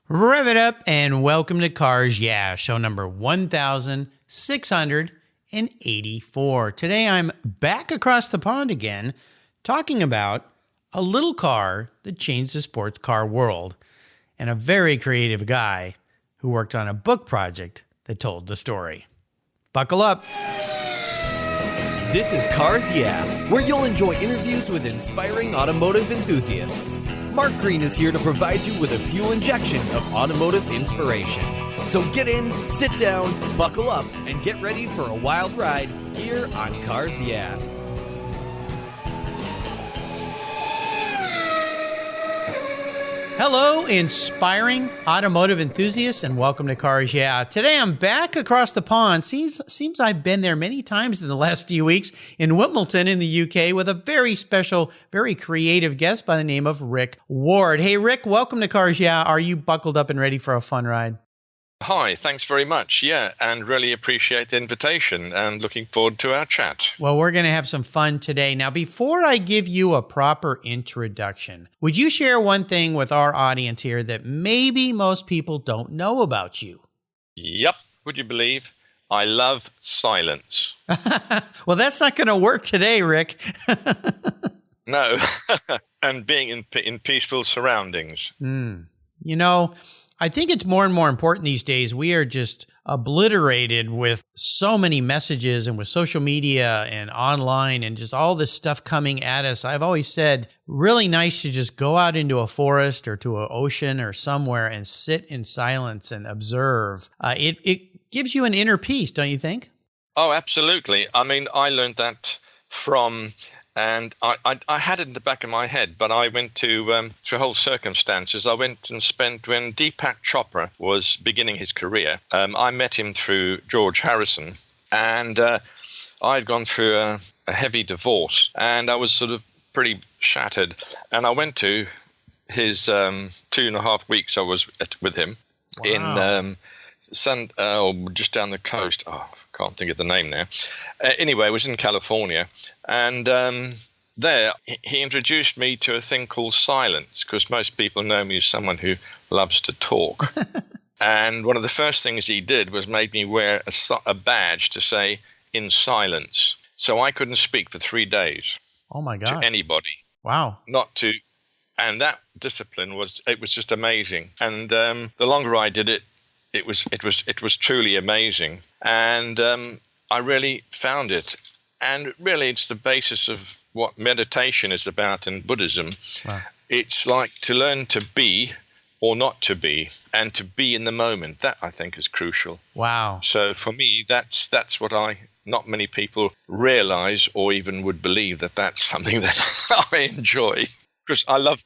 Rev it up and welcome to Cars Yeah, show number 1684. Today I'm back across the pond again, talking about a little car that changed the sports car world and a very creative guy who worked on a book project that told the story. Buckle up. This is Cars Yeah, where you'll enjoy interviews with inspiring automotive enthusiasts. Mark Green is here to provide you with a fuel injection of automotive inspiration. So get in, sit down, buckle up, and get ready for a wild ride here on Cars Yeah. Hello, inspiring automotive enthusiasts, and welcome to Cars Yeah. Today I'm back across the pond. Seems I've been there many times in the last few weeks in Wimbledon in the UK with a very special, very creative guest by the name of Rick Ward. Hey, Rick, welcome to Cars Yeah. Are you buckled up and ready for a fun ride? Hi, thanks very much. Yeah, and really appreciate the invitation and looking forward to our chat. Well, we're going to have some fun today. Now, before I give you a proper introduction, would you share one thing with our audience here that maybe most people don't know about you? Yep. Would you believe? I love silence. Well, that's not going to work today, Rick. No. And being in peaceful surroundings. You know, I think it's more and more important these days. We are just obliterated with so many messages and with social media and online and just all this stuff coming at us. I've always said, really nice to just go out into a forest or to an ocean or somewhere and sit in silence and observe. It gives you an inner peace, don't you think? Oh, absolutely. I mean, I learned that from... And I had it in the back of my head, but I went to, through whole circumstances, I went and spent, when Deepak Chopra was beginning his career, I met him through George Harrison, and I'd gone through a heavy divorce, and I was sort of pretty shattered. And I went to his 2.5 weeks I was with him. Wow. In just down the coast. Oh, I can't think of the name now. Anyway, it was in California. And there, he introduced me to a thing called silence, because most people know me as someone who loves to talk. And one of the first things he did was made me wear a badge to say, in silence. So I couldn't speak for 3 days. Oh, my God. To anybody. Wow. And that discipline it was just amazing. And the longer I did it, it was truly amazing, and I really found it. And really, it's the basis of what meditation is about in Buddhism. Wow. It's like to learn to be or not to be, and to be in the moment. That, I think, is crucial. Wow. So for me, that's what not many people realize or even would believe that's something that I enjoy. Because I love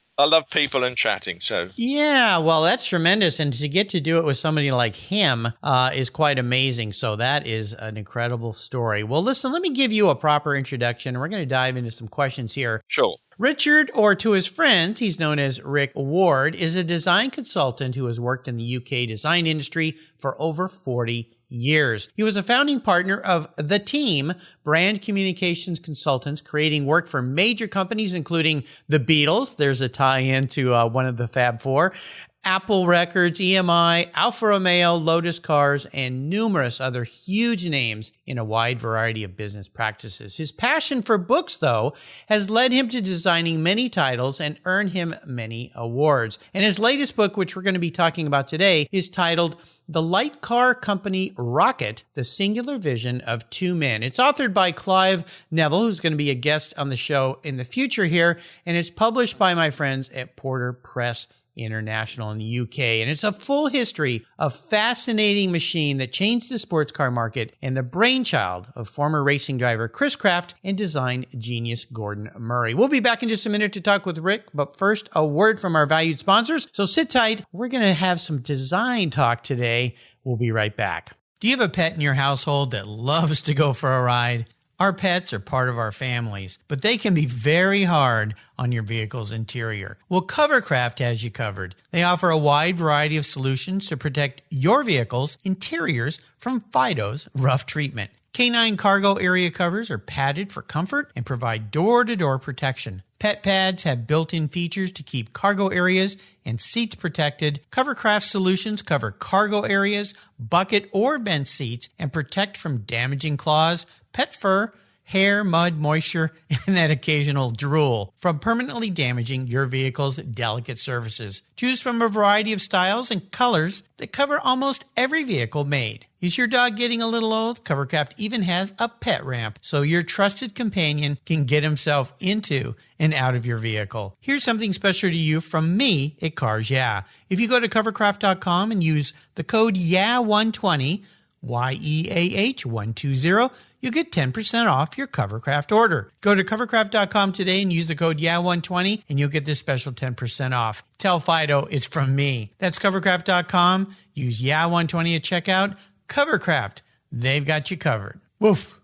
people and chatting. So yeah, well, that's tremendous, and to get to do it with somebody like him is quite amazing. So that is an incredible story. Well, listen, let me give you a proper introduction, and we're going to dive into some questions here. Sure. Richard, or to his friends, he's known as Rick Ward, is a design consultant who has worked in the UK design industry for over 40 years. He was a founding partner of The Team, brand communications consultants, creating work for major companies, including the Beatles. There's a tie-in to one of the Fab Four. Apple Records, EMI, Alfa Romeo, Lotus Cars, and numerous other huge names in a wide variety of business practices. His passion for books, though, has led him to designing many titles and earn him many awards. And his latest book, which we're going to be talking about today, is titled The Light Car Company Rocket, The Singular Vision of Two Men. It's authored by Clive Neville, who's going to be a guest on the show in the future here, and it's published by my friends at Porter Press International in the UK. And it's a full history of fascinating machine that changed the sports car market and the brainchild of former racing driver Chris Craft and design genius Gordon Murray. We'll be back in just a minute to talk with Rick, but first, a word from our valued sponsors. So sit tight. We're going to have some design talk today. We'll be right back. Do you have a pet in your household that loves to go for a ride? Our pets are part of our families, but they can be very hard on your vehicle's interior. Well, Covercraft has you covered. They offer a wide variety of solutions to protect your vehicle's interiors from Fido's rough treatment. Canine cargo area covers are padded for comfort and provide door-to-door protection. Pet pads have built-in features to keep cargo areas and seats protected. Covercraft solutions cover cargo areas, bucket or bench seats, and protect from damaging claws, pet fur, hair, mud, moisture, and that occasional drool from permanently damaging your vehicle's delicate surfaces. Choose from a variety of styles and colors that cover almost every vehicle made. Is your dog getting a little old? Covercraft even has a pet ramp so your trusted companion can get himself into and out of your vehicle. Here's something special to you from me at Cars Yeah. If you go to covercraft.com and use the code YEAH120, YEAH120, you'll get 10% off your Covercraft order. Go to covercraft.com today and use the code YEAH120 and you'll get this special 10% off. Tell Fido it's from me. That's covercraft.com. Use YEAH120 at checkout. Covercraft, they've got you covered. Woof.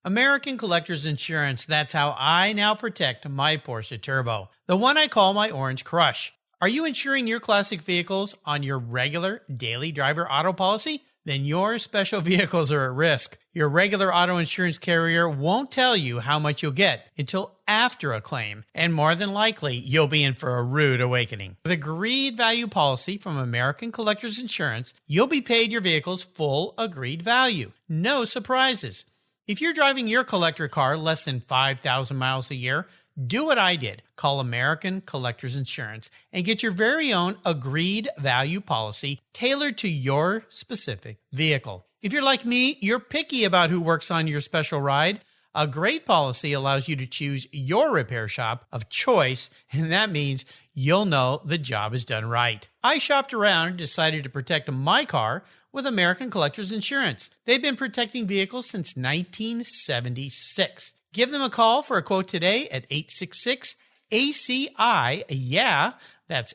American Collectors Insurance, that's how I now protect my Porsche Turbo, the one I call my Orange Crush. Are you insuring your classic vehicles on your regular daily driver auto policy? Then your special vehicles are at risk. Your regular auto insurance carrier won't tell you how much you'll get until after a claim, and more than likely, you'll be in for a rude awakening. With agreed value policy from American Collectors Insurance, you'll be paid your vehicle's full agreed value. No surprises. If you're driving your collector car less than 5,000 miles a year, do what I did. Call American Collectors Insurance and get your very own agreed value policy tailored to your specific vehicle. If you're like me, you're picky about who works on your special ride. A great policy allows you to choose your repair shop of choice, and that means you'll know the job is done right. I shopped around and decided to protect my car with American Collectors Insurance. They've been protecting vehicles since 1976. Give them a call for a quote today at 866-ACI-YEAH. That's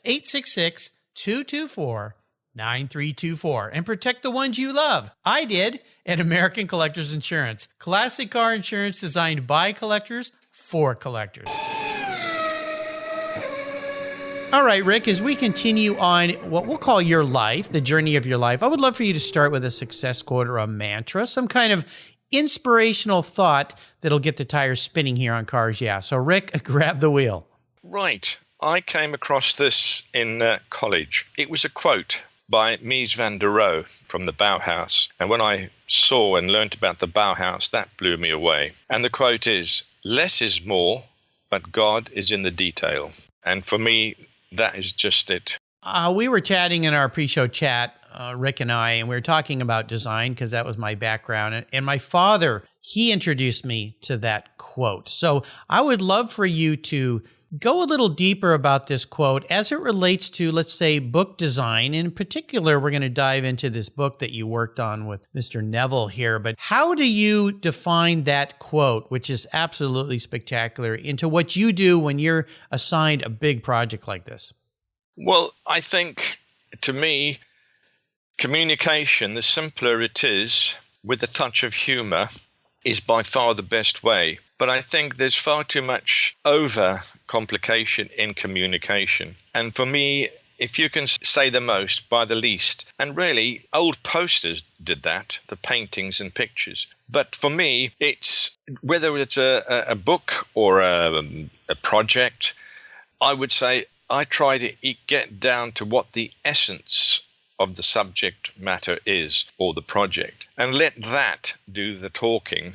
866-224-9324. And protect the ones you love. I did at American Collectors Insurance. Classic car insurance designed by collectors for collectors. All right, Rick, as we continue on what we'll call your life, the journey of your life, I would love for you to start with a success quote or a mantra, some kind of inspirational thought that'll get the tires spinning here on Cars Yeah. So, Rick, grab the wheel. Right. I came across this in college. It was a quote by Mies van der Rohe from the Bauhaus. And when I saw and learned about the Bauhaus, that blew me away. And the quote is, "Less is more, but God is in the detail." And for me, that is just it. We were chatting in our pre-show chat, Rick and I, and we were talking about design because that was my background. And my father, he introduced me to that quote. So I would love for you to go a little deeper about this quote as it relates to, let's say, book design. In particular, we're going to dive into this book that you worked on with Mr. Neville here. But how do you define that quote, which is absolutely spectacular, into what you do when you're assigned a big project like this? Well, I think, to me, communication, the simpler it is, with a touch of humor, is by far the best way. But I think there's far too much over-complication in communication. And for me, if you can say the most by the least, and really, old posters did that, the paintings and pictures. But for me, it's whether it's a book or a project, I would say, I try to get down to what the essence of the subject matter is, or the project, and let that do the talking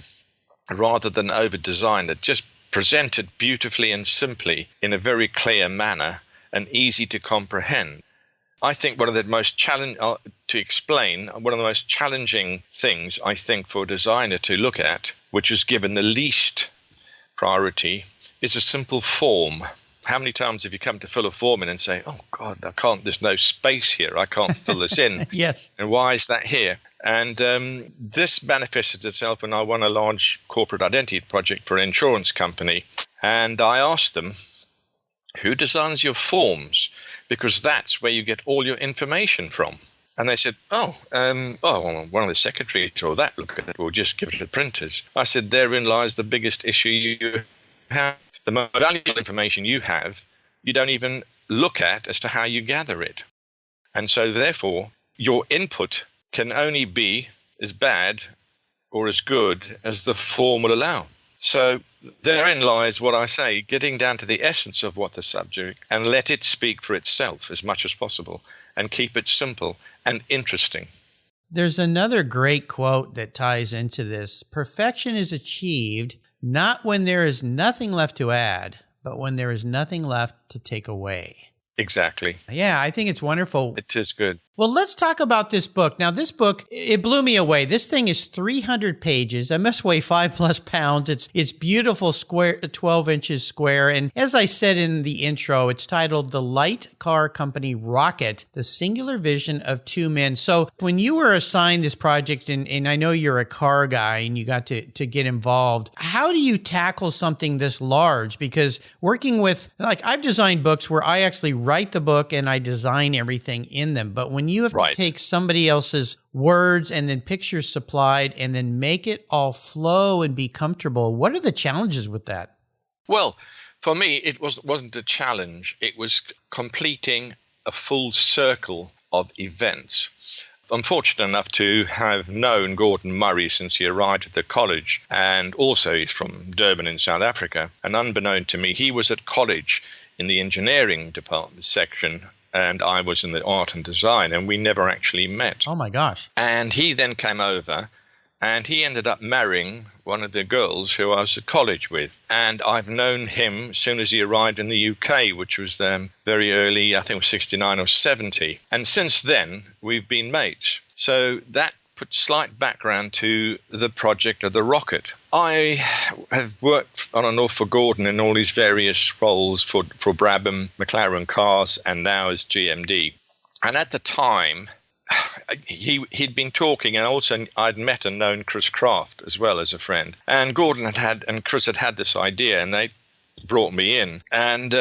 rather than over-design it. Just present it beautifully and simply in a very clear manner and easy to comprehend. I think one of the most challenging things, I think, for a designer to look at, which is given the least priority, is a simple form. How many times have you come to fill a form in and say, "Oh God, there's no space here. I can't fill this in." Yes. And why is that here? And this manifested itself when I won a large corporate identity project for an insurance company. And I asked them, "Who designs your forms? Because that's where you get all your information from." And they said, well, one of the secretaries or that look at it, we'll just give it to printers. I said, therein lies the biggest issue you have. The most valuable information you have, you don't even look at as to how you gather it. And so therefore, your input can only be as bad or as good as the form will allow. So therein lies what I say, getting down to the essence of what the subject and let it speak for itself as much as possible and keep it simple and interesting. There's another great quote that ties into this. Perfection is achieved not when there is nothing left to add, but when there is nothing left to take away. Exactly. Yeah, I think it's wonderful. It is good. Well, let's talk about this book. Now, this book, it blew me away. This thing is 300 pages. It must weigh 5+ pounds. It's beautiful, square, 12 inches square. And as I said in the intro, it's titled The Light Car Company Rocket, The Singular Vision of Two Men. So when you were assigned this project, and I know you're a car guy and you got to get involved, how do you tackle something this large? Because working with, like, I've designed books where I actually write the book and I design everything in them. But when you have to take somebody else's words and then pictures supplied and then make it all flow and be comfortable, what are the challenges with that? Well, for me, it wasn't a challenge. It was completing a full circle of events. I'm fortunate enough to have known Gordon Murray since he arrived at the college, and also he's from Durban in South Africa. And unbeknown to me, he was at college in the engineering department section, and I was in the art and design, and we never actually met. Oh my gosh. And he then came over, and he ended up marrying one of the girls who I was at college with. And I've known him as soon as he arrived in the UK, which was very early, I think it was 69 or 70. And since then, we've been mates. So that put slight background to the project of the rocket. I have worked on and off for Gordon in all these various roles for Brabham, McLaren Cars, and now as GMD. And at the time, he'd been talking, and also I'd met and known Chris Kraft as well as a friend. And Gordon and Chris had this idea, and they brought me in. And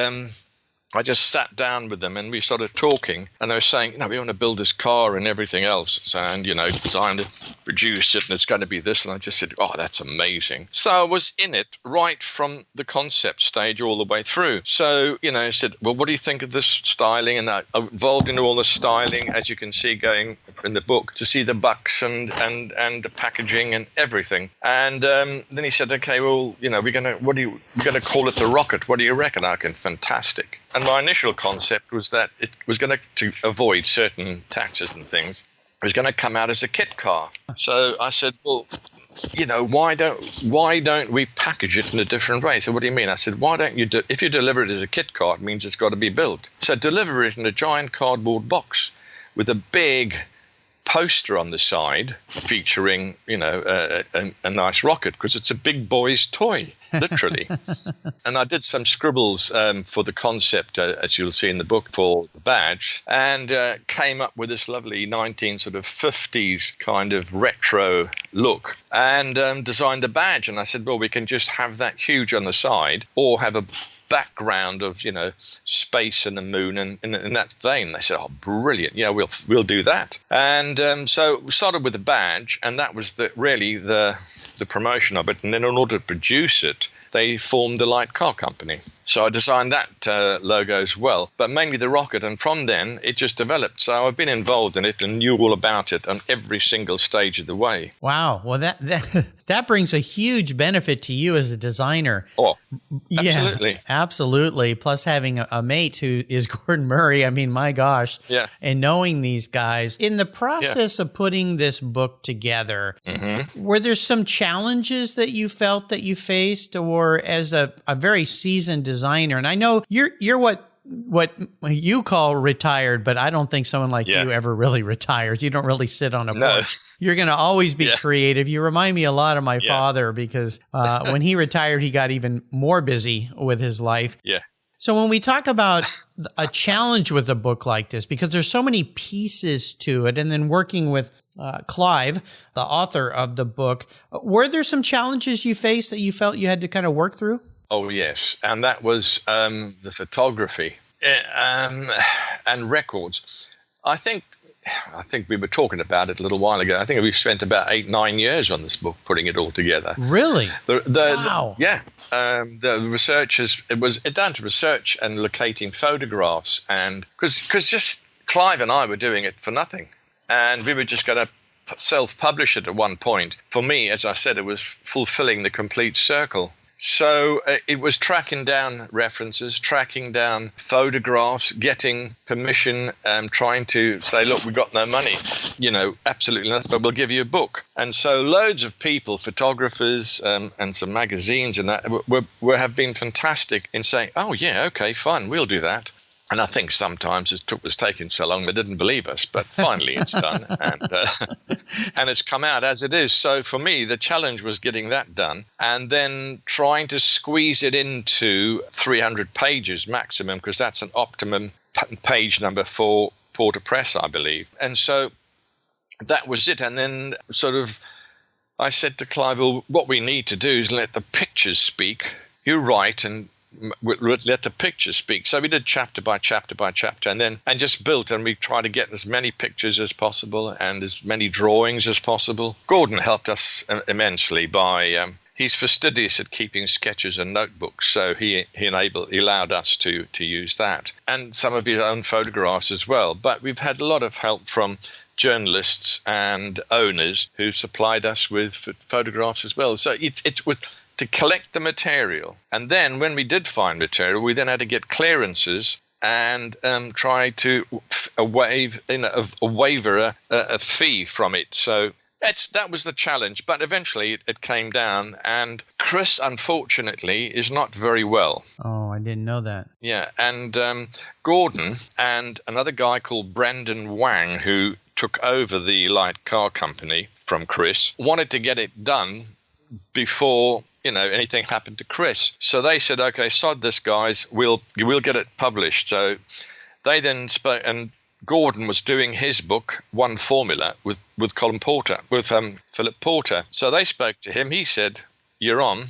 I just sat down with them and we started talking, and they were saying, we want to build this car and everything else. So, and, designed it, produced it, and it's going to be this. And I just said, oh, that's amazing. So I was in it right from the concept stage all the way through. So, I said, well, what do you think of this styling? And I involved in all the styling, as you can see going in the book, to see the bucks and the packaging and everything. And then he said, okay, well, we're going to call it the rocket. What do you reckon? I reckon, fantastic. And my initial concept was that it was going to avoid certain taxes and things. It was going to come out as a kit car. So I said, well, why don't we package it in a different way? So what do you mean? I said, why don't you if you deliver it as a kit car, it means it's got to be built. So deliver it in a giant cardboard box with a big poster on the side featuring, a nice rocket, because it's a big boy's toy, literally. And I did some scribbles for the concept, as you'll see in the book, for the badge, and came up with this lovely 1950s kind of retro look, and designed the badge. And I said, well, we can just have that huge on the side, or have a background of space and the moon and in that vein. They said, oh, brilliant, we'll do that. And so we started with the badge, and that was really the promotion of it. And then in order to produce it, they formed the Light Car Company. So I designed that logo as well, but mainly the rocket. And from then, it just developed. So I've been involved in it and knew all about it on every single stage of the way. Wow. Well, that brings a huge benefit to you as a designer. Oh, absolutely. Yeah, absolutely. Plus having a mate who is Gordon Murray. I mean, my gosh. Yeah. And knowing these guys. In the process of putting this book together, were there some challenges that you felt that you faced, or as a very seasoned designer? And I know you're what you call retired, but I don't think someone like you ever really retires. You don't really sit on a porch. You're going to always be creative. You remind me a lot of my father, because when he retired, he got even more busy with his life. Yeah. So when we talk about a challenge with a book like this, because there's so many pieces to it, and then working with Clive, the author of the book, were there some challenges you faced that you felt you had to kind of work through? Oh, yes. And that was the photography and records. I think we were talking about it a little while ago. I think we spent about 8-9 years on this book, putting it all together. Really? Wow. The research it was down to research and locating photographs, and because just Clive and I were doing it for nothing, and we were just going to self-publish it at one point. For me, as I said, it was fulfilling the complete circle. So it was tracking down references, tracking down photographs, getting permission, trying to say, look, we've got no money, absolutely nothing, but we'll give you a book. And so loads of people, photographers and some magazines and that have been fantastic in saying, oh, yeah, okay, fine, we'll do that. And I think sometimes it was taking so long they didn't believe us, but finally it's done, and it's come out as it is. So for me, the challenge was getting that done, and then trying to squeeze it into 300 pages maximum, because that's an optimum page number for Porter Press, I believe. And so that was it. And then I said to Clive, well, what we need to do is let the pictures speak. You write and let the pictures speak. So we did chapter by chapter by chapter, and just built, and we tried to get as many pictures as possible and as many drawings as possible. Gordon helped us immensely by he's fastidious at keeping sketches and notebooks, so he allowed us to use that, and some of his own photographs as well. But we've had a lot of help from journalists and owners who supplied us with photographs as well. So it was to collect the material. And then when we did find material, we then had to get clearances and try to waiver a fee from it. So that was the challenge. But eventually it came down. And Chris, unfortunately, is not very well. Oh, I didn't know that. Yeah. And Gordon and another guy called Brendan Wang, who took over the light car company from Chris, wanted to get it done before anything happened to Chris. So they said, okay, sod this, guys, we'll get it published. So they then spoke, and Gordon was doing his book, One Formula, with Colin Porter, with Philip Porter. So they spoke to him. He said, you're on.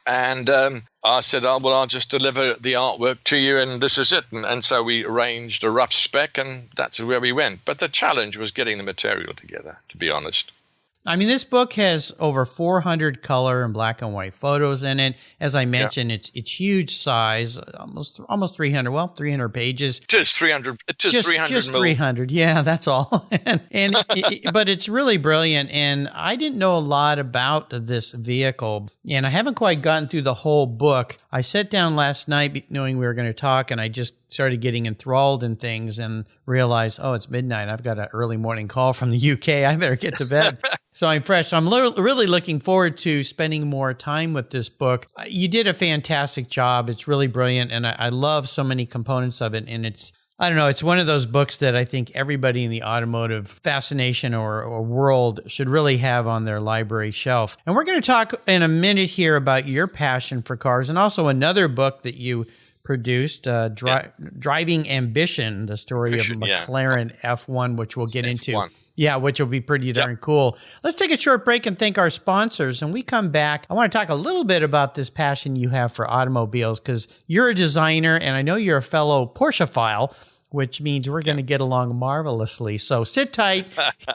And I said, oh, well, I'll just deliver the artwork to you, and this is it. And so we arranged a rough spec, and that's where we went. But the challenge was getting the material together, to be honest. I mean, this book has over 400 color and black and white photos in it. As I mentioned, it's huge size, almost 300. Well, 300 pages. Just 300. Just 300. Just 300. Yeah, that's all. But it's really brilliant. And I didn't know a lot about this vehicle, and I haven't quite gotten through the whole book. I sat down last night knowing we were going to talk, and I just started getting enthralled in things and realized, oh, it's midnight. I've got an early morning call from the UK. I better get to bed. So I'm fresh. So I'm really looking forward to spending more time with this book. You did a fantastic job. It's really brilliant. And I love so many components of it. And it's one of those books that I think everybody in the automotive fascination or world should really have on their library shelf. And we're going to talk in a minute here about your passion for cars, and also another book that you produced, Driving Ambition, the story of McLaren F1, which we'll get into. F1. Yeah, which will be pretty darn cool. Let's take a short break and thank our sponsors. And we come back, I want to talk a little bit about this passion you have for automobiles, because you're a designer, and I know you're a fellow Porscheophile, which means we're going to get along marvelously. So sit tight,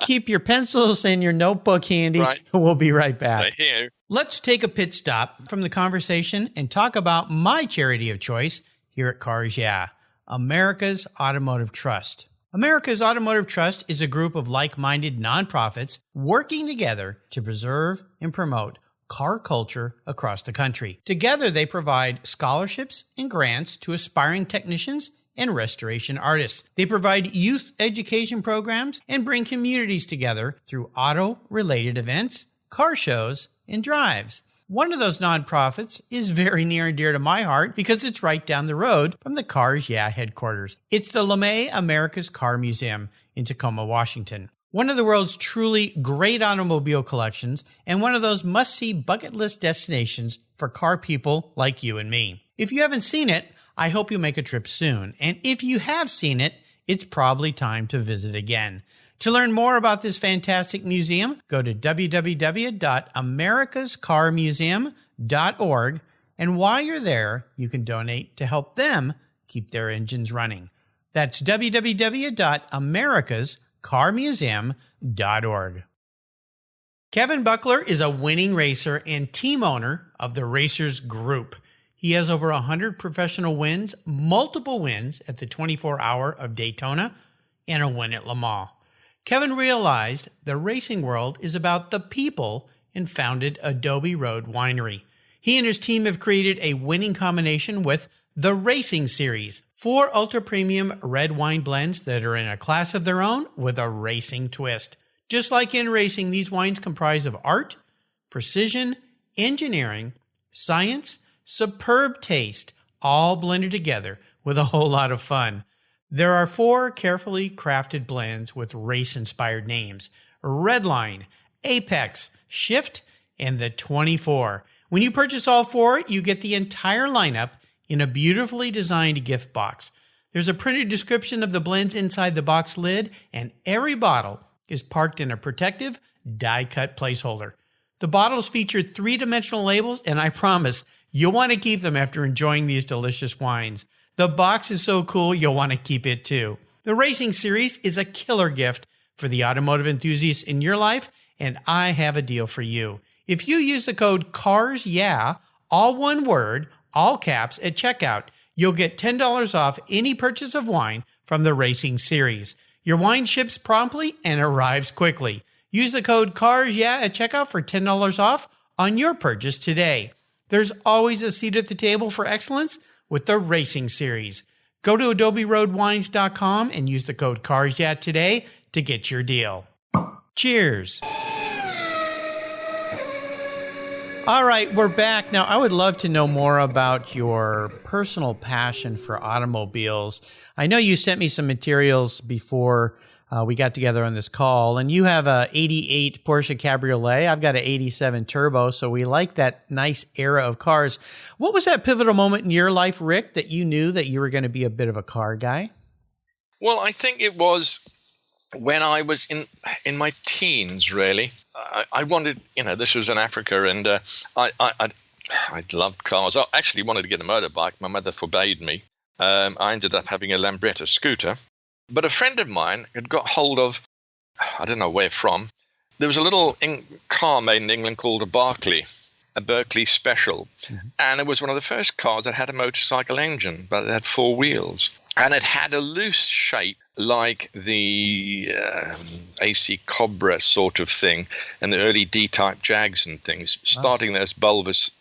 keep your pencils and your notebook handy, and we'll be right back. Right here. Let's take a pit stop from the conversation and talk about my charity of choice here at Cars Yeah, America's Automotive Trust. America's Automotive Trust is a group of like-minded nonprofits working together to preserve and promote car culture across the country. Together, they provide scholarships and grants to aspiring technicians and restoration artists. They provide youth education programs and bring communities together through auto-related events, car shows, and drives. One of those nonprofits is very near and dear to my heart because it's right down the road from the Cars Yeah headquarters. It's the LeMay America's Car Museum in Tacoma, Washington. One of the world's truly great automobile collections, and one of those must-see bucket list destinations for car people like you and me. If you haven't seen it, I hope you make a trip soon. And if you have seen it, it's probably time to visit again. To learn more about this fantastic museum, go to www.americascarmuseum.org. And while you're there, you can donate to help them keep their engines running. That's www.americascarmuseum.org. Kevin Buckler is a winning racer and team owner of the Racers Group. He has over 100 professional wins, multiple wins at the 24 Hour of Daytona, and a win at Le Mans. Kevin realized the racing world is about the people and founded Adobe Road Winery. He and his team have created a winning combination with the Racing Series, 4 ultra-premium red wine blends that are in a class of their own with a racing twist. Just like in racing, these wines comprise of art, precision, engineering, science, superb taste, all blended together with a whole lot of fun. There are 4 carefully crafted blends with race-inspired names: Redline, Apex, Shift, and the 24. When you purchase all 4, you get the entire lineup in a beautifully designed gift box. There's a printed description of the blends inside the box lid, and every bottle is parked in a protective, die-cut placeholder. The bottles feature 3-dimensional labels, and I promise you'll want to keep them after enjoying these delicious wines. The box is so cool, you'll want to keep it too. The Racing Series is a killer gift for the automotive enthusiasts in your life, and I have a deal for you. If you use the code CARSYEAH, all one word, all caps, at checkout, you'll get $10 off any purchase of wine from the Racing Series. Your wine ships promptly and arrives quickly. Use the code CARSYEAH at checkout for $10 off on your purchase today. There's always a seat at the table for excellence with the Racing Series. Go to adoberoadwines.com and use the code CARSYEAH today to get your deal. Cheers. All right, we're back. Now, I would love to know more about your personal passion for automobiles. I know you sent me some materials before we got together on this call, and you have a 88 Porsche Cabriolet. I've got an 87 Turbo, so we like that nice era of cars. What was that pivotal moment in your life, Rick, that you knew that you were going to be a bit of a car guy? Well, I think it was when I was in my teens, really. I wanted, this was in Africa, and I loved cars. I actually wanted to get a motorbike. My mother forbade me. I ended up having a Lambretta scooter. But a friend of mine had got hold of, I don't know where from, there was a little car made in England called a Berkeley Special. Mm-hmm. And it was one of the first cars that had a motorcycle engine, but it had 4 wheels. And it had a loose shape like the AC Cobra sort of thing and the early D-type Jags and things, starting those bulbous.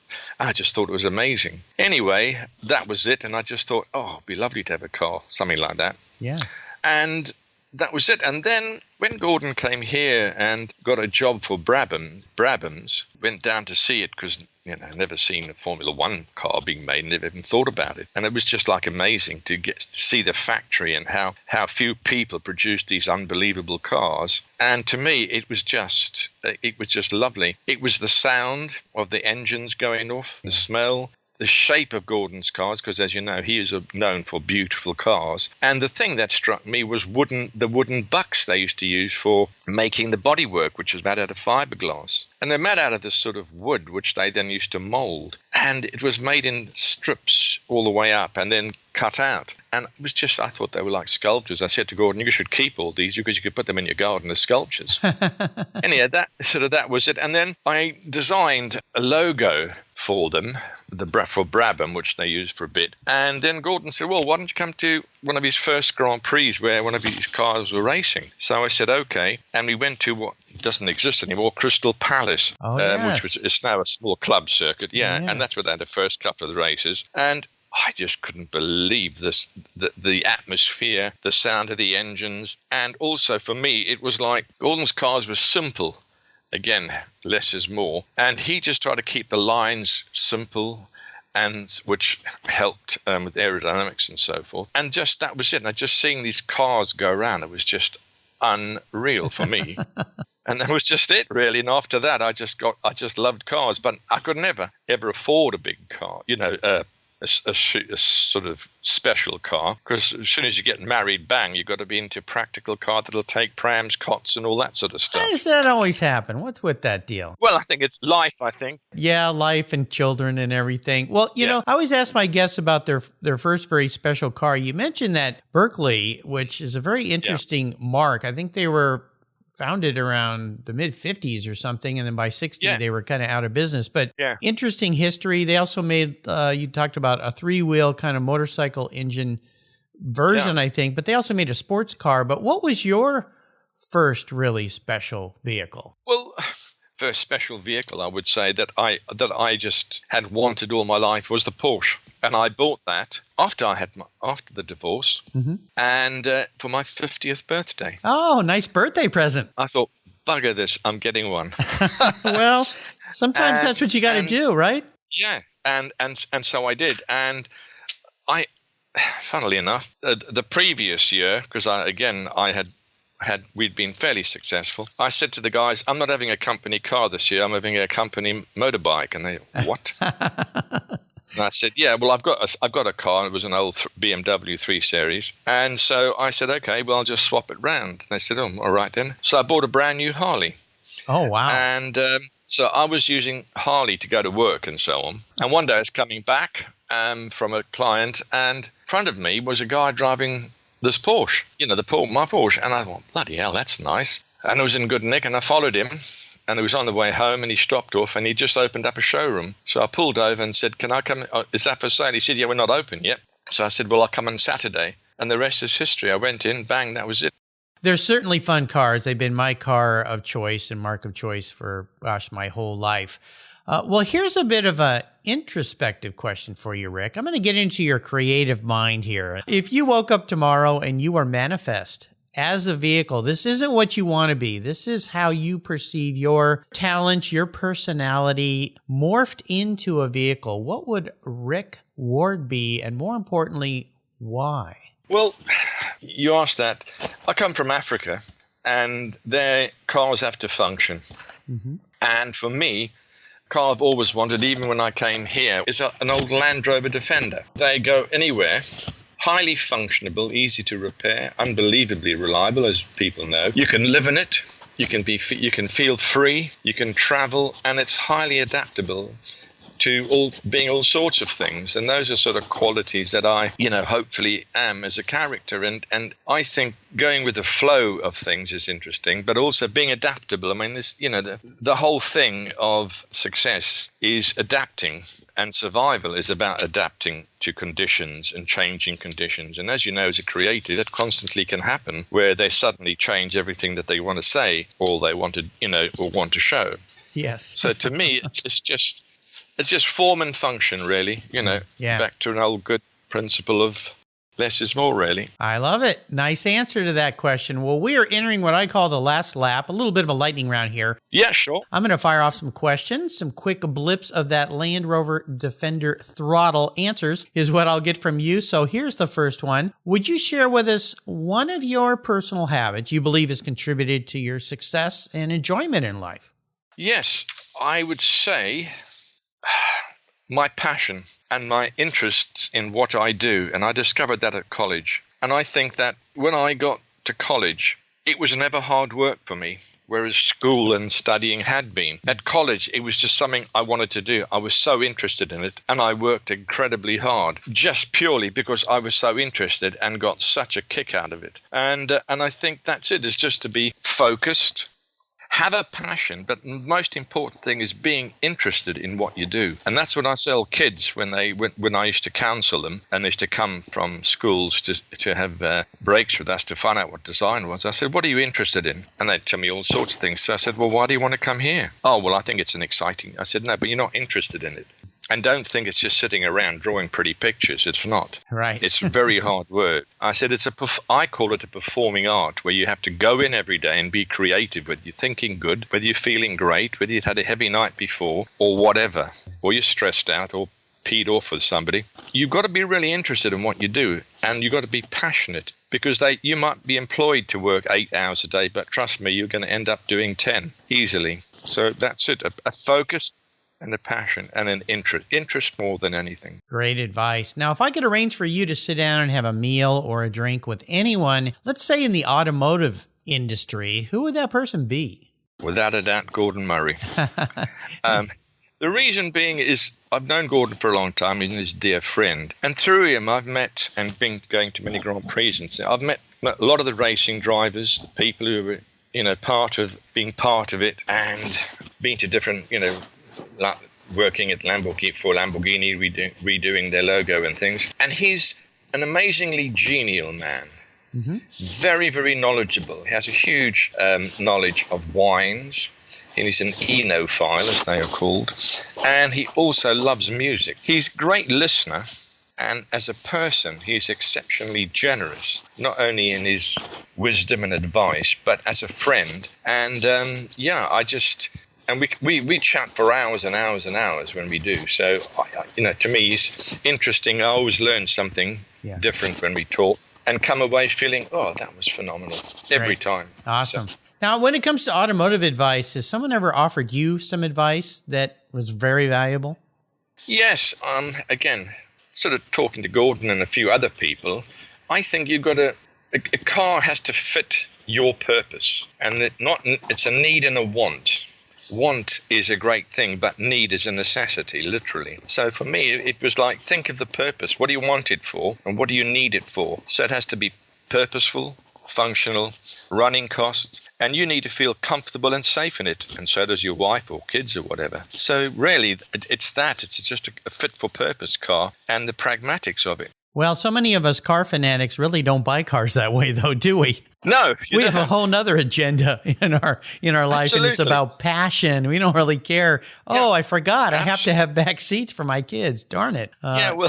I just thought it was amazing. Anyway, that was it. And I just thought, it'd be lovely to have a car, something like that. Yeah. And that was it. And then when Gordon came here and got a job for Brabham's, went down to see it because, I'd never seen a Formula One car being made, never even thought about it. And it was just like amazing to get to see the factory and how few people produced these unbelievable cars. And to me, it was just lovely. It was the sound of the engines going off, the smell, the shape of Gordon's cars, because as you know, he is known for beautiful cars. And the thing that struck me was the wooden bucks they used to use for making the bodywork, which was made out of fiberglass. And they're made out of this sort of wood, which they then used to mold. And it was made in strips all the way up and then cut out. And it was just, I thought they were like sculptures. I said to Gordon, you should keep all these because you could put them in your garden as sculptures. Anyhow, that was it. And then I designed a logo for them, for Brabham, which they used for a bit. And then Gordon said, well, why don't you come to one of his first Grand Prix where one of his cars were racing? So I said, okay. And we went to what doesn't exist anymore, Crystal Palace, which is now a small club circuit. Yeah. And that's where they had the first couple of the races. And I just couldn't believe the atmosphere, the sound of the engines. And also for me, it was like Gordon's cars were simple. Again, less is more. And he just tried to keep the lines simple, and which helped with aerodynamics and so forth. And just that was it. And just seeing these cars go around, it was just unreal for me. And that was just it, really. And after that, I just loved cars. But I could never, ever afford a big car, a sort of special car, because as soon as you get married, bang, you've got to be into a practical car that'll take prams, cots, and all that sort of stuff. Why does that always happen? What's with that deal? Well, I think it's life, I think. Yeah, life and children and everything. Well, you know, I always ask my guests about their first very special car. You mentioned that Berkeley, which is a very interesting mark. I think they were founded around the mid-50s or something, and then by 60 they were kind of out of business. But interesting history. They also made, you talked about a 3-wheel kind of motorcycle engine version, I think, but they also made a sports car. But what was your first really special vehicle? Well, first special vehicle I would say that I just had wanted all my life was the Porsche, and I bought that after the divorce, and for my 50th birthday. Oh, nice birthday present. I thought, bugger this, I'm getting one. Well, sometimes that's what you got to do, right? Yeah, and so I did, and I, funnily enough, the previous year, because we'd been fairly successul. I said to the guys, I'm not having a company car this year. I'm having a company motorbike. And they, what? And I said, yeah, well, I've got a car. It was an old BMW 3 Series. And so I said, okay, well, I'll just swap it round. And they said, oh, all right then. So I bought a brand new Harley. Oh, wow. And so I was using Harley to go to work and so on. And one day I was coming back from a client, and in front of me was a guy driving this Porsche, my Porsche. And I thought, bloody hell, that's nice. And it was in good nick, and I followed him. And it was on the way home, and he stopped off, and he just opened up a showroom. So I pulled over and said, can I come? Is that for sale? He said, yeah, we're not open yet. So I said, well, I'll come on Saturday. And the rest is history. I went in, bang, that was it. They're certainly fun cars. They've been my car of choice and mark of choice for, my whole life. Well, here's a bit of an introspective question for you, Rick. I'm going to get into your creative mind here. If you woke up tomorrow and you were manifest as a vehicle, this isn't what you want to be. This is how you perceive your talent, your personality morphed into a vehicle. What would Rick Ward be? And more importantly, why? Well, you asked that. I come from Africa, and their cars have to function. And for me, car I've always wanted, even when I came here, is an old Land Rover Defender. They go anywhere. Highly functionable, easy to repair, unbelievably reliable, as people know. You can live in it. You can feel free. You can travel, and it's highly adaptable to being all sorts of things. And those are sort of qualities that I, hopefully am as a character. And I think going with the flow of things is interesting, but also being adaptable. I mean, this, the whole thing of success is adapting, and survival is about adapting to conditions and changing conditions. And as you know, as a creative, it constantly can happen where they suddenly change everything that they want to say or they want to, or want to show. Yes. So to me, it's just form and function, really, back to an old good principle of less is more, really. I love it. Nice answer to that question. Well, we are entering what I call the last lap, a little bit of a lightning round here. Yeah, sure. I'm going to fire off some questions, some quick blips of that Land Rover Defender throttle answers is what I'll get from you. So here's the first one. Would you share with us one of your personal habits you believe has contributed to your success and enjoyment in life? Yes, I would say my passion and my interests in what I do. And I discovered that at college. And I think that when I got to college, it was never hard work for me, whereas school and studying had been. At college, it was just something I wanted to do. I was so interested in it, and I worked incredibly hard, just purely because I was so interested and got such a kick out of it. And I think that's it, is just to be focused, have a passion, but the most important thing is being interested in what you do. And that's what I tell kids when I used to counsel them, and they used to come from schools to have breaks with us to find out what design was. I said, what are you interested in? And they'd tell me all sorts of things. So I said, well, why do you want to come here? Oh, well, I think it's an exciting. I said, no, but you're not interested in it. And don't think it's just sitting around drawing pretty pictures. It's not. Right. It's very hard work. I said I call it a performing art, where you have to go in every day and be creative, whether you're thinking good, whether you're feeling great, whether you've had a heavy night before or whatever, or you're stressed out or peed off with somebody. You've got to be really interested in what you do, and you've got to be passionate, because you might be employed to work 8 hours a day, but trust me, you're going to end up doing 10 easily. So that's it, a focus and a passion and an interest more than anything. Great advice. Now, if I could arrange for you to sit down and have a meal or a drink with anyone, let's say in the automotive industry, who would that person be? Without a doubt, Gordon Murray. The reason being is I've known Gordon for a long time. He's his dear friend. And through him, I've met and been going to many Grand Prix. And I've met a lot of the racing drivers, the people who were, being part of it, and been to different, working at Lamborghini, redoing their logo and things. And he's an amazingly genial man. Very, very knowledgeable. He has a huge knowledge of wines. He's an enophile, as they are called. And he also loves music. He's a great listener. And as a person, he's exceptionally generous, not only in his wisdom and advice, but as a friend. And and we chat for hours and hours and hours when we do. So, to me, he's interesting. I always learn something different when we talk and come away feeling, oh, that was phenomenal every time. Awesome. So, now, when it comes to automotive advice, has someone ever offered you some advice that was very valuable? Yes. Again, sort of talking to Gordon and a few other people, I think you've got a car has to fit your purpose, and it's a need and a want. Want is a great thing, but need is a necessity, literally. So for me, it was like, think of the purpose. What do you want it for, and what do you need it for? So it has to be purposeful, functional, running costs, and you need to feel comfortable and safe in it, and so does your wife or kids or whatever. So really, it's just a fit-for-purpose car and the pragmatics of it. Well, so many of us car fanatics really don't buy cars that way, though, do we? No, we have a whole nother agenda in our life, Absolutely. and it's about passion. We don't really care. Oh, I forgot. I have to have back seats for my kids. Darn it. Well,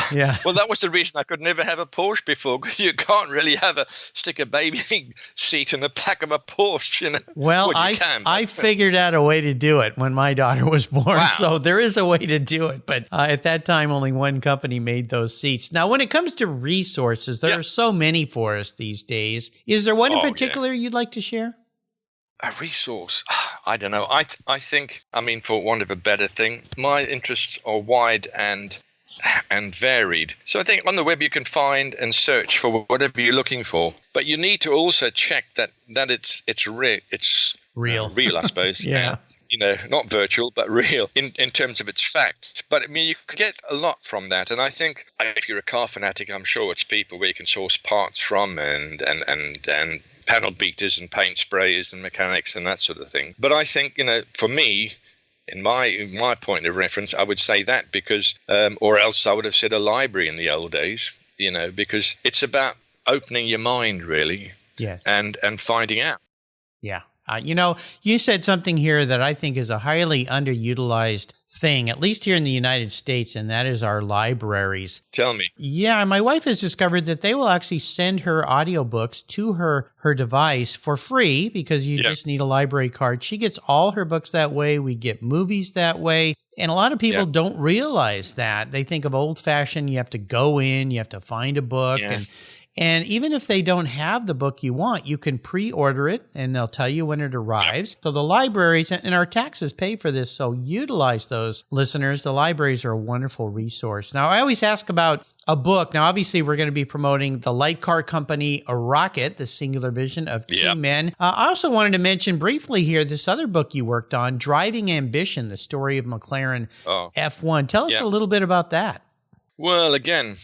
that was the reason I could never have a Porsche before, because you can't really stick a baby seat in the back of a Porsche. Well, I figured out a way to do it when my daughter was born. Wow. So there is a way to do it. But at that time, only one company made those seats. Now, when it comes to resources, there are so many for us these days. Is there one in particular you'd like to share? A resource? I don't know. I think, for want of a better thing, my interests are wide and varied. So I think on the web you can find and search for whatever you're looking for, but you need to also check that it's real. It's real, I suppose. Yeah. And, not virtual, but real in terms of its facts. But you can get a lot from that. And I think if you're a car fanatic, I'm sure it's people where you can source parts from and panel beaters and paint sprayers and mechanics and that sort of thing. But I think, for me, in my point of reference, I would say that because, or else I would have said a library in the old days, because it's about opening your mind, really. Yes. And finding out. Yeah. You said something here that I think is a highly underutilized thing, at least here in the United States, and that is our libraries. Tell me. Yeah, my wife has discovered that they will actually send her audiobooks to her device for free because you just need a library card. She gets all her books that way. We get movies that way. And a lot of people don't realize that. They think of old-fashioned, you have to go in, you have to find a book, and even if they don't have the book you want, you can pre-order it, and they'll tell you when it arrives. So the libraries, and our taxes pay for this, so utilize those, listeners. The libraries are a wonderful resource. Now, I always ask about a book. Now, obviously, we're going to be promoting the light car company, A Rocket, the singular vision of two men. I also wanted to mention briefly here this other book you worked on, Driving Ambition, the story of McLaren F1. Tell us a little bit about that. Well, again,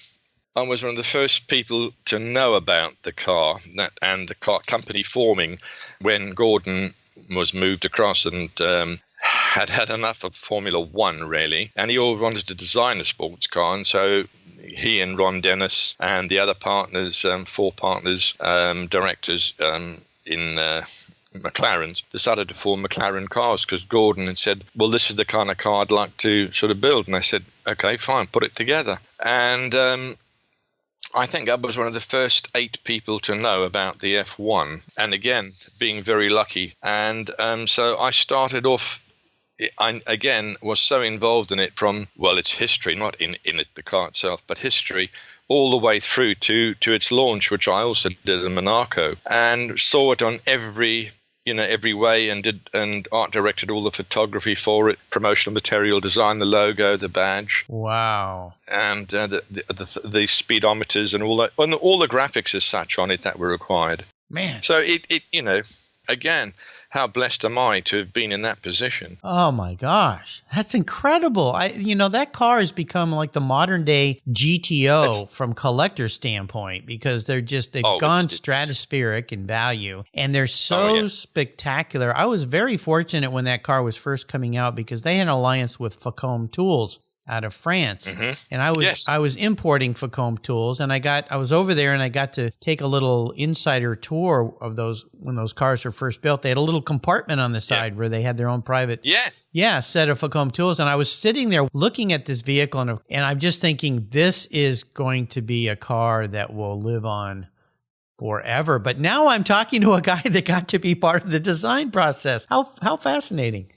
I was one of the first people to know about the car and the car company forming when Gordon was moved across and had enough of Formula One, really. And he always wanted to design a sports car. And so he and Ron Dennis and the other partners, four partners, directors in McLaren's, decided to form McLaren Cars because Gordon had said, well, this is the kind of car I'd like to sort of build. And I said, okay, fine, put it together. And I think I was one of the first 8 people to know about the F1, and again, being very lucky. And so I started off, I again was so involved in it from, well, its history, not in it, the car itself, but history, all the way through to its launch, which I also did in Monaco, and saw it on every way, and art directed all the photography for it, promotional material, designed the logo, the badge. Wow. And the speedometers and all that, and all the graphics as such on it that were required. Man. So it again, how blessed am I to have been in that position? Oh my gosh, that's incredible! That car has become like the modern day GTO from collector standpoint because they've gone stratospheric in value and they're so spectacular. I was very fortunate when that car was first coming out because they had an alliance with Facom Tools. out of France. Mm-hmm. And I was Yes. I was importing Facom tools, and I was over there and I got to take a little insider tour of those when those cars were first built. They had a little compartment on the side where they had their own private set of Facom tools. And I was sitting there looking at this vehicle, and I'm just thinking, this is going to be a car that will live on forever. But now I'm talking to a guy that got to be part of the design process. How fascinating.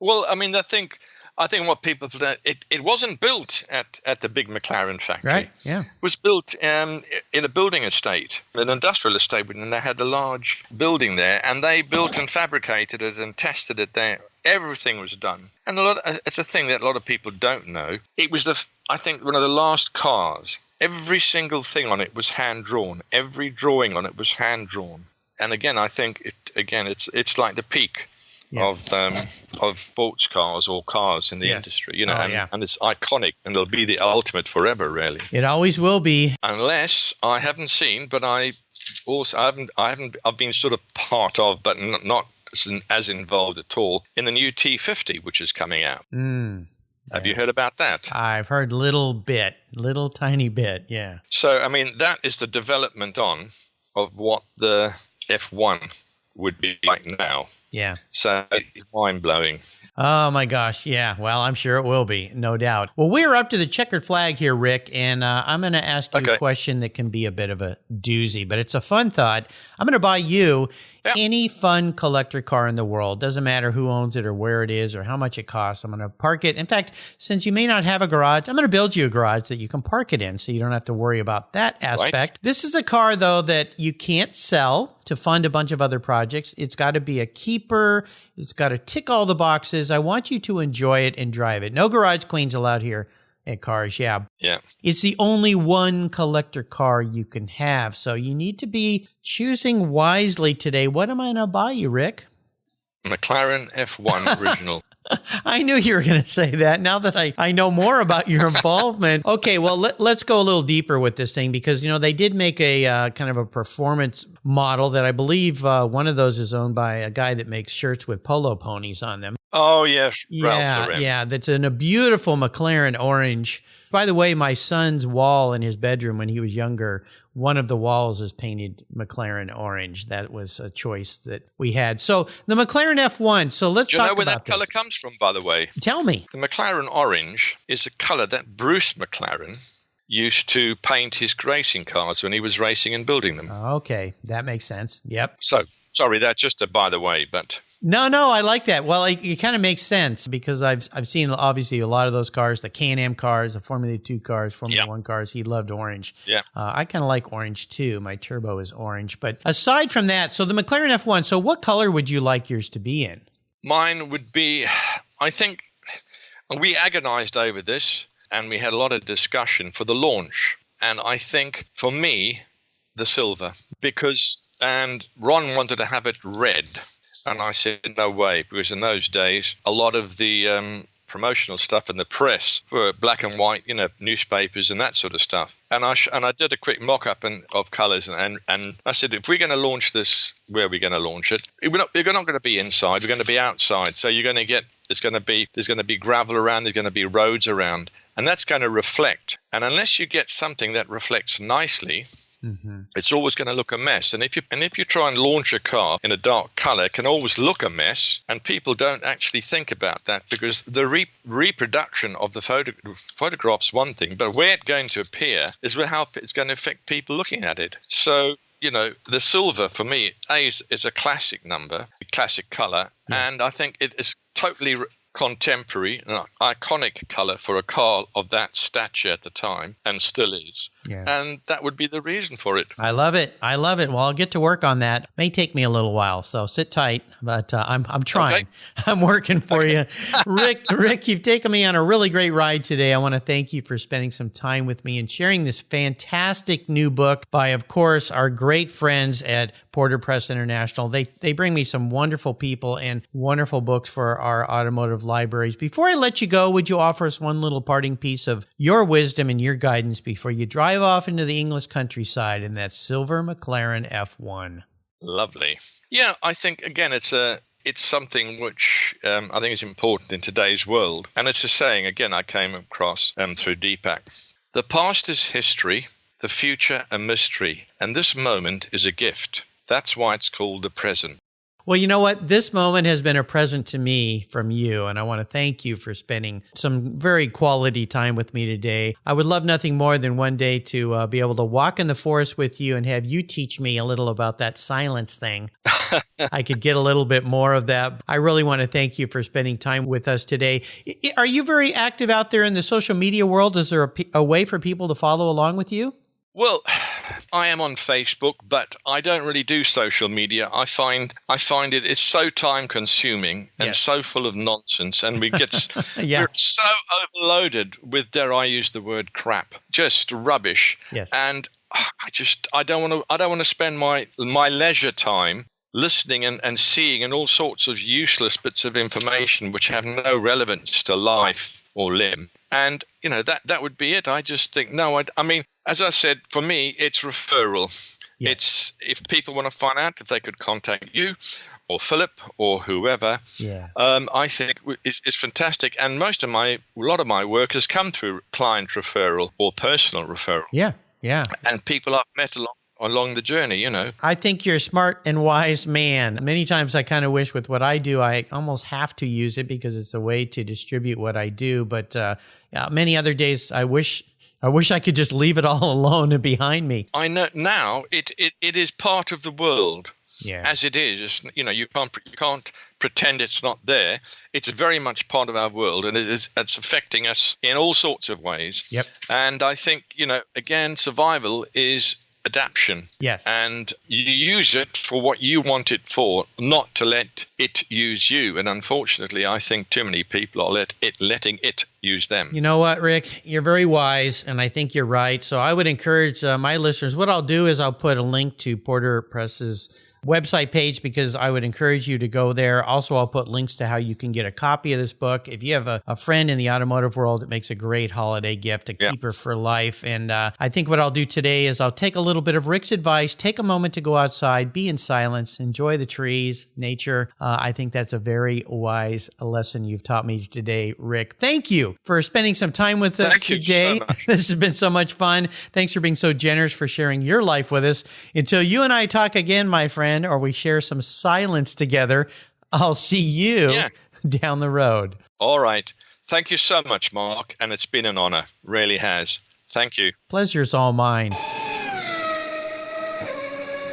Well, I mean, I think what people it wasn't built at the big McLaren factory. Right. Yeah. It was built in a building estate, an industrial estate, and they had a large building there, and they built and fabricated it and tested it there. Everything was done, and it's a thing that a lot of people don't know. It was I think one of the last cars. Every single thing on it was hand drawn. Every drawing on it was hand drawn. And again, I think it's like the peak. Yes. Of sports cars or cars in the industry, and it's iconic, and it'll be the ultimate forever, really. It always will be, unless I haven't seen, but I've been sort of part of, but not as involved at all in the new T50, which is coming out. Have you heard about that? I've heard little tiny bit, yeah. So I mean, that is the development of what the F1 would be like now. Yeah. So it's mind-blowing. Oh, my gosh. Yeah. Well, I'm sure it will be, no doubt. Well, we're up to the checkered flag here, Rick, and I'm going to ask you a question that can be a bit of a doozy, but it's a fun thought. I'm going to buy you any fun collector car in the world. Doesn't matter who owns it or where it is or how much it costs. I'm going to park it. In fact, since you may not have a garage, I'm going to build you a garage that you can park it in so you don't have to worry about that aspect. Right. This is a car, though, that you can't sell to fund a bunch of other projects. It's got to be a keeper. It's got to tick all the boxes. I want you to enjoy it and drive it. No garage queens allowed here at Cars. Yeah. It's the only one collector car you can have. So you need to be choosing wisely today. What am I going to buy you, Rick? McLaren F1 original. I knew you were going to say that now that I know more about your involvement. Okay, well, let's go a little deeper with this thing because, they did make a kind of a performance model that I believe one of those is owned by a guy that makes shirts with polo ponies on them. Oh, yes. Ralph Lauren. Yeah, that's in a beautiful McLaren orange. By the way, my son's wall in his bedroom when he was younger, one of the walls is painted McLaren orange. That was a choice that we had. So the McLaren F1. So let's talk about this. Do you know where that color comes from, by the way? Tell me. The McLaren orange is a color that Bruce McLaren used to paint his racing cars when he was racing and building them. Okay, that makes sense. Yep. So, sorry, that's just a by the way, but... No, I like that. Well, it kind of makes sense because I've seen obviously a lot of those cars, the Can-Am cars, the Formula 2 cars, Formula 1 cars. He loved orange. Yeah. I kind of like orange too. My turbo is orange. But aside from that, so the McLaren F1, so what color would you like yours to be in? Mine would be, I think, we agonized over this and we had a lot of discussion for the launch. And I think for me, the silver, and Ron wanted to have it red. And I said, no way, because in those days, a lot of the promotional stuff in the press were black and white, newspapers and that sort of stuff. And I did a quick mock-up of colors, and I said, if we're going to launch this, where are we going to launch it? We're not going to be inside, we're going to be outside. So you're going to there's going to be gravel around, there's going to be roads around, and that's going to reflect. And unless you get something that reflects nicely, it's always going to look a mess. And if you try and launch a car in a dark color, it can always look a mess. And people don't actually think about that because the reproduction of the photograph's one thing, but where it's going to appear is how it's going to affect people looking at it. So, the silver for me is a classic number, a classic color. And I think it is totally contemporary, an iconic color for a car of that stature at the time, and still is. Yeah. And that would be the reason for it. I love it. Well, I'll get to work on that. May take me a little while, so sit tight. But I'm trying. Okay. I'm working for you, Rick. You've taken me on a really great ride today. I want to thank you for spending some time with me and sharing this fantastic new book by, of course, our great friends at Porter Press International. They bring me some wonderful people and wonderful books for our automotive libraries. Before I let you go, would you offer us one little parting piece of your wisdom and your guidance before you drive off into the English countryside in that silver McLaren F1? Lovely. Yeah, I think, again, it's it's something which I think is important in today's world. And it's a saying, again, I came across through Deepak. The past is history, the future a mystery, and this moment is a gift. That's why it's called the present. Well, you know what? This moment has been a present to me from you, and I want to thank you for spending some very quality time with me today. I would love nothing more than one day to be able to walk in the forest with you and have you teach me a little about that silence thing. I could get a little bit more of that. I really want to thank you for spending time with us today. Are you very active out there in the social media world? Is there a way for people to follow along with you? Well, I am on Facebook, but I don't really do social media. I find it's so time consuming and so full of nonsense, and we're so overloaded with, dare I use the word, crap, just rubbish. Yes. And I don't want to spend my leisure time listening and seeing and all sorts of useless bits of information which have no relevance to life or limb. And, that would be it. I just think, no, I mean, as I said, for me, it's referral. Yes. It's if people want to find out, if they could contact you or Philip or whoever, I think it's fantastic. And a lot of my work has come through client referral or personal referral. Yeah. And people I've met along the journey, I think you're a smart and wise man. Many times I kind of wish with what I do, I almost have to use it because it's a way to distribute what I do. But many other days I wish I could just leave it all alone and behind me. I know now it is part of the world. Yeah. As it is, you can't pretend it's not there. It's very much part of our world, and it's affecting us in all sorts of ways. Yep. And I think, again, survival is adaptation. Yes. And you use it for what you want it for, not to let it use you. And unfortunately, I think too many people are letting it use them. You know what, Rick? You're very wise, and I think you're right. So I would encourage my listeners, what I'll do is I'll put a link to Porter Press's website page because I would encourage you to go there. Also, I'll put links to how you can get a copy of this book. If you have a friend in the automotive world, it makes a great holiday gift, a keeper for life. And I think what I'll do today is I'll take a little bit of Rick's advice, take a moment to go outside, be in silence, enjoy the trees, nature. I think that's a very wise lesson you've taught me today, Rick. Thank you for spending some time with us today. So much. This has been so much fun. Thanks for being so generous for sharing your life with us. Until you and I talk again, my friend, or we share some silence together, I'll see you down the road. All right. Thank you so much, Mark. And it's been an honor. Really has. Thank you. Pleasure's all mine.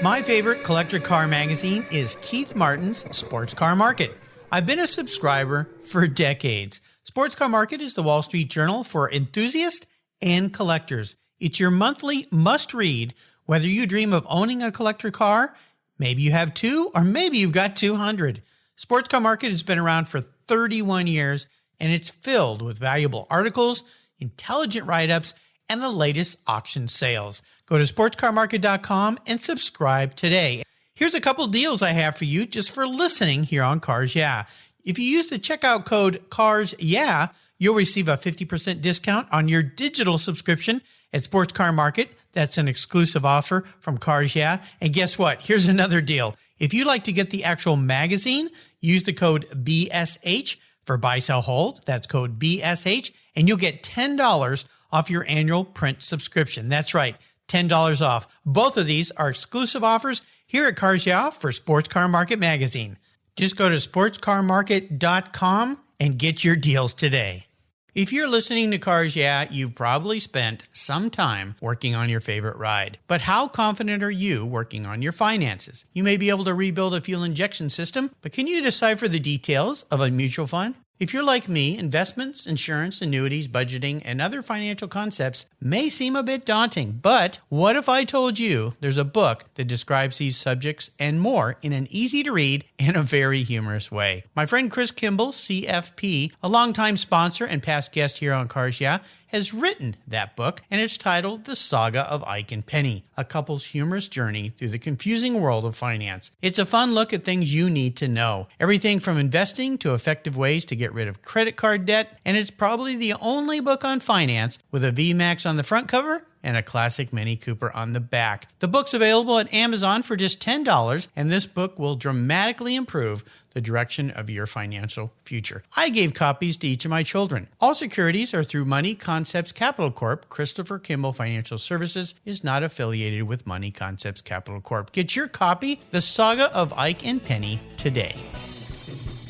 My favorite collector car magazine is Keith Martin's Sports Car Market. I've been a subscriber for decades. Sports Car Market is the Wall Street Journal for enthusiasts and collectors. It's your monthly must-read, whether you dream of owning a collector car. Maybe you have 2, or maybe you've got 200. Sports Car Market has been around for 31 years, and it's filled with valuable articles, intelligent write-ups, and the latest auction sales. Go to sportscarmarket.com and subscribe today. Here's a couple deals I have for you just for listening here on Cars Yeah. If you use the checkout code CARS Yeah, you'll receive a 50% discount on your digital subscription at Sports Car Market. That's an exclusive offer from Cars Yeah. And guess what? Here's another deal. If you'd like to get the actual magazine, use the code BSH for buy, sell, hold. That's code BSH, and you'll get $10 off your annual print subscription. That's right, $10 off. Both of these are exclusive offers here at Cars Yeah for Sports Car Market Magazine. Just go to sportscarmarket.com and get your deals today. If you're listening to Cars Yeah, you've probably spent some time working on your favorite ride. But how confident are you working on your finances? You may be able to rebuild a fuel injection system, but can you decipher the details of a mutual fund? If you're like me, investments, insurance, annuities, budgeting, and other financial concepts may seem a bit daunting, but what if I told you there's a book that describes these subjects and more in an easy-to-read and a very humorous way? My friend Chris Kimball, CFP, a longtime sponsor and past guest here on Cars Yeah, has written that book, and it's titled The Saga of Ike and Penny, a couple's humorous journey through the confusing world of finance. It's a fun look at things you need to know. Everything from investing to effective ways to get rid of credit card debt, and it's probably the only book on finance with a VMAX on the front cover and a classic Mini Cooper on the back. The book's available at Amazon for just $10, and this book will dramatically improve the direction of your financial future. I gave copies to each of my children. All securities are through Money Concepts Capital Corp. Christopher Kimball Financial Services is not affiliated with Money Concepts Capital Corp. Get your copy, The Saga of Ike and Penny, today.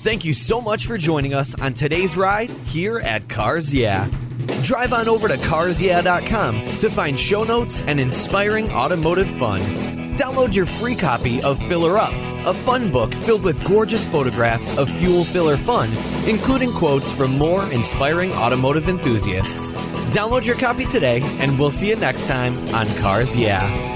Thank you so much for joining us on today's ride here at Cars Yeah! Drive on over to carsyeah.com to find show notes and inspiring automotive fun. Download your free copy of Filler Up, a fun book filled with gorgeous photographs of fuel filler fun, including quotes from more inspiring automotive enthusiasts. Download your copy today, and we'll see you next time on Cars Yeah!